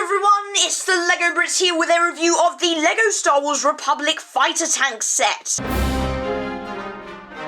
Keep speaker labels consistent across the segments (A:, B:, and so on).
A: everyone, it's the LEGO Brits here with a review of the LEGO Star Wars Republic Fighter Tank set.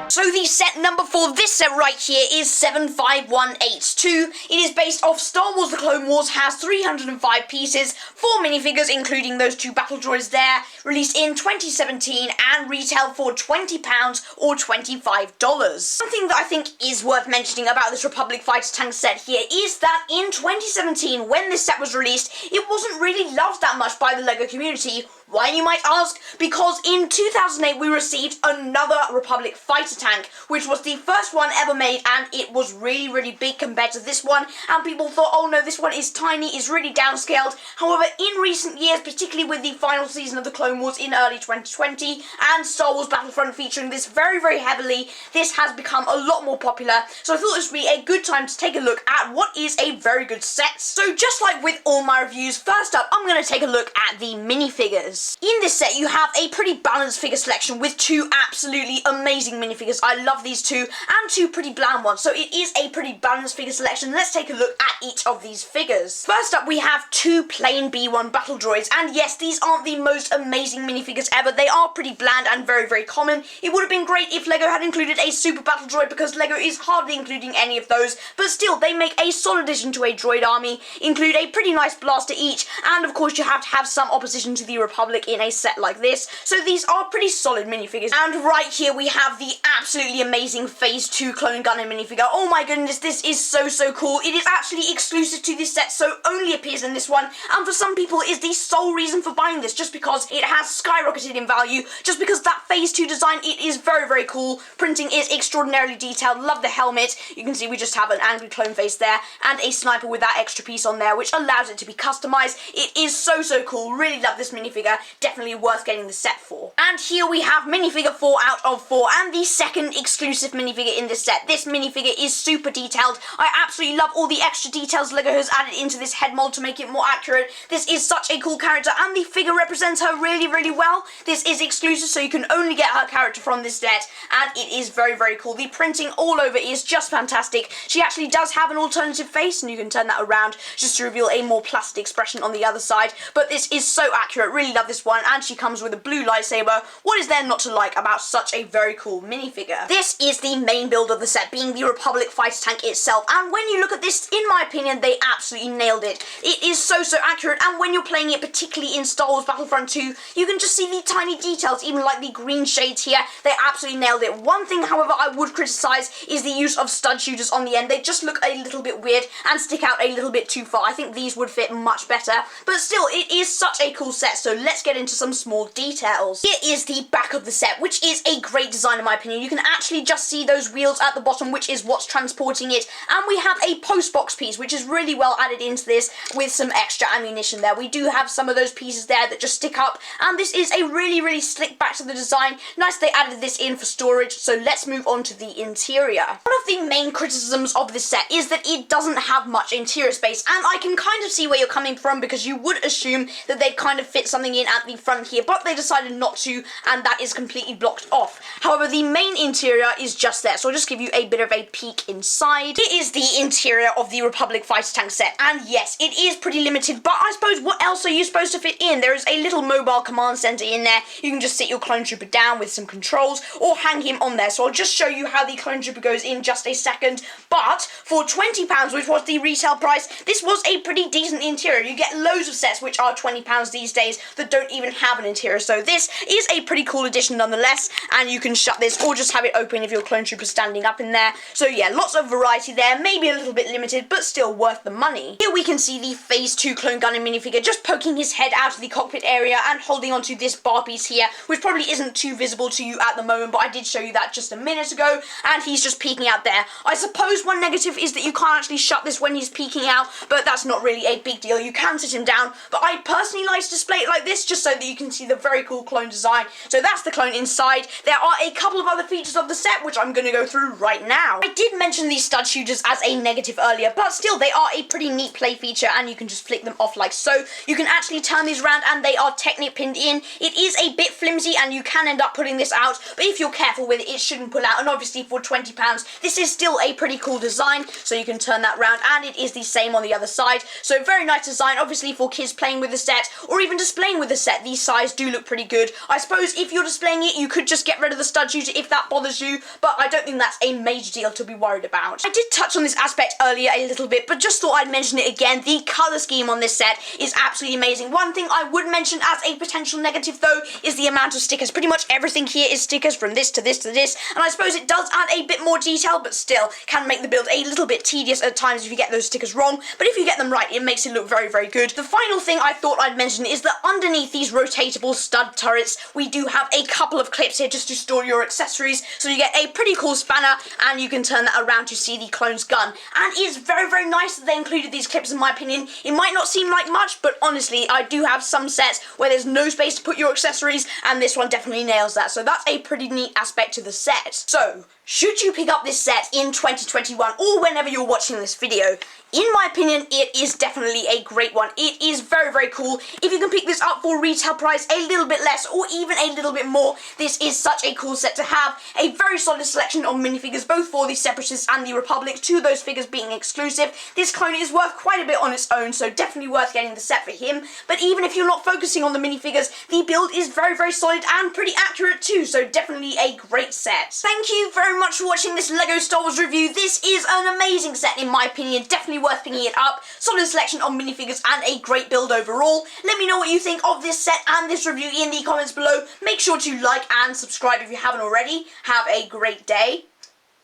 A: So the set number for this set right here is 75182. It is based off Star Wars The Clone Wars, has 305 pieces, 4 minifigures including those 2 battle droids there, released in 2017 and retail for £20 or $25. Something that I think is worth mentioning about this Republic Fighter Tank set here is that in 2017, when this set was released, it wasn't really loved that much by the LEGO community. Why, you might ask? Because in 2008 we received another Republic Fighter Tank, which was the first one ever made, and it was really big compared to this one, and people thought, oh no, this one is tiny, is really downscaled. However, in recent years, particularly with the final season of the Clone Wars in early 2020, and Star Wars Battlefront featuring this very heavily, this has become a lot more popular, so I thought this would be a good time to take a look at what is a very good set. So just like with all my reviews, first up, I'm going to take a look at the minifigures. In this set, you have a pretty balanced figure selection with 2 absolutely amazing minifigures. I love these 2, and 2 pretty bland ones, so it is a pretty balanced figure selection. Let's take a look at each of these figures. First up, we have 2 plain B1 battle droids, and yes, these aren't the most amazing minifigures ever. They are pretty bland and very common. It would have been great if LEGO had included a super battle droid, because LEGO is hardly including any of those, but still, they make a solid addition to a droid army, include a pretty nice blaster each, and of course you have to have some opposition to the Republic in a set like this, so these are pretty solid minifigures. And right here we have the absolutely amazing Phase 2 Clone Gunner minifigure. Oh my goodness, this is so cool. It is actually exclusive to this set, so only appears in this one, and for some people it is the sole reason for buying this, just because it has skyrocketed in value, just because that Phase 2 design, it is very cool. Printing is extraordinarily detailed. Love the helmet. You can see we just have an angry clone face there, and a sniper with that extra piece on there, which allows it to be customized. It is so cool. Really love this minifigure. Definitely worth getting the set for. And here we have minifigure 4 out of 4, and the second exclusive minifigure in this set. This minifigure is super detailed. I absolutely love all the extra details LEGO has added into this head mold to make it more accurate. This is such a cool character, and the figure represents her really well. This is exclusive, so you can only get her character from this set, and it is very cool. The printing all over is just fantastic. She actually does have an alternative face, and you can turn that around just to reveal a more plastic expression on the other side, but this is so accurate. Really love this one, and she comes with a blue lightsaber. What is there not to like about such a very cool minifigure? This is the main build of the set, being the Republic Fighter Tank itself, and when you look at this, in my opinion, they absolutely nailed it. It is so accurate, and when you're playing it, particularly in Star Wars Battlefront 2, you can just see the tiny details, even like the green shades here. They absolutely nailed it. One thing, however, I would criticize is the use of stud shooters on the end. They just look a little bit weird and stick out a little bit too far. I think these would fit much better, but still, it is such a cool set, so let's get into some small details. Here is the back of the set, which is a great design in my opinion. You can actually just see those wheels at the bottom, which is what's transporting it, and we have a post box piece, which is really well added into this with some extra ammunition there. We do have some of those pieces there that just stick up, and this is a really slick back to the design. Nice they added this in for storage, so let's move on to the interior. One of the main criticisms of this set is that it doesn't have much interior space, and I can kind of see where you're coming from, because you would assume that they'd kind of fit something in at the front here, but they decided not to, and that is completely blocked off. However, the main interior is just there, so I'll just give you a bit of a peek inside. It is the interior of the Republic Fighter Tank set, and yes, it is pretty limited, but I suppose what else are you supposed to fit in? There is a little mobile command center in there. You can just sit your clone trooper down with some controls, or hang him on there, so I'll just show you how the clone trooper goes in just a second. But for £20, which was the retail price, this was a pretty decent interior. You get loads of sets which are £20 these days that don't even have an interior, so this is a pretty cool addition nonetheless, and you can shut this or just have it open if your clone trooper's standing up in there. So yeah, lots of variety there, maybe a little bit limited, but still worth the money. Here we can see the Phase 2 Clone Gunner minifigure just poking his head out of the cockpit area and holding onto this bar piece here, which probably isn't too visible to you at the moment, but I did show you that just a minute ago, and he's just peeking out there. I suppose one negative is that you can't actually shut this when he's peeking out, but that's not really a big deal. You can sit him down, but I personally like to display it like this, this just so that you can see the very cool clone design. So that's the clone inside. There are a couple of other features of the set which I'm going to go through right now. I did mention these stud shooters as a negative earlier, but still they are a pretty neat play feature, and you can just flick them off like so. You can actually turn these around and they are technically pinned in. It is a bit flimsy and you can end up putting this out, but if you're careful with it, it shouldn't pull out. And obviously for £20, this is still a pretty cool design, so you can turn that round, and it is the same on the other side. So very nice design, obviously for kids playing with the set or even displaying with the set. These sides do look pretty good. I suppose if you're displaying it, you could just get rid of the stud shooter if that bothers you, but I don't think that's a major deal to be worried about. I did touch on this aspect earlier a little bit, but just thought I'd mention it again. The colour scheme on this set is absolutely amazing. One thing I would mention as a potential negative though is the amount of stickers. Pretty much everything here is stickers, from this to this to this, and I suppose it does add a bit more detail, but still can make the build a little bit tedious at times if you get those stickers wrong, but if you get them right, it makes it look very, very good. The final thing I thought I'd mention is that underneath these rotatable stud turrets, we do have a couple of clips here just to store your accessories, so you get a pretty cool spanner, and you can turn that around to see the clone's gun. And it's very, very nice that they included these clips, in my opinion. It might not seem like much, but honestly, I do have some sets where there's no space to put your accessories, and this one definitely nails that, so that's a pretty neat aspect to the set. So, should you pick up this set in 2021 or whenever you're watching this video? In my opinion, it is definitely a great one. It is very, very cool. If you can pick this up for retail price, a little bit less or even a little bit more, this is such a cool set to have. A very solid selection of minifigures, both for the Separatists and the Republic, two of those figures being exclusive. This clone is worth quite a bit on its own, so definitely worth getting the set for him. But even if you're not focusing on the minifigures, the build is very, very solid and pretty accurate too, so definitely a great set. Thank you very much for watching this LEGO Star Wars review. This is an amazing set in my opinion, definitely worth picking it up. Solid selection of minifigures and a great build overall. Let me know what you think of this set and this review in the comments below. Make sure to like and subscribe if you haven't already. Have a great day.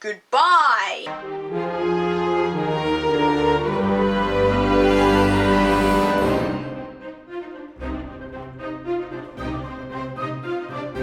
A: Goodbye.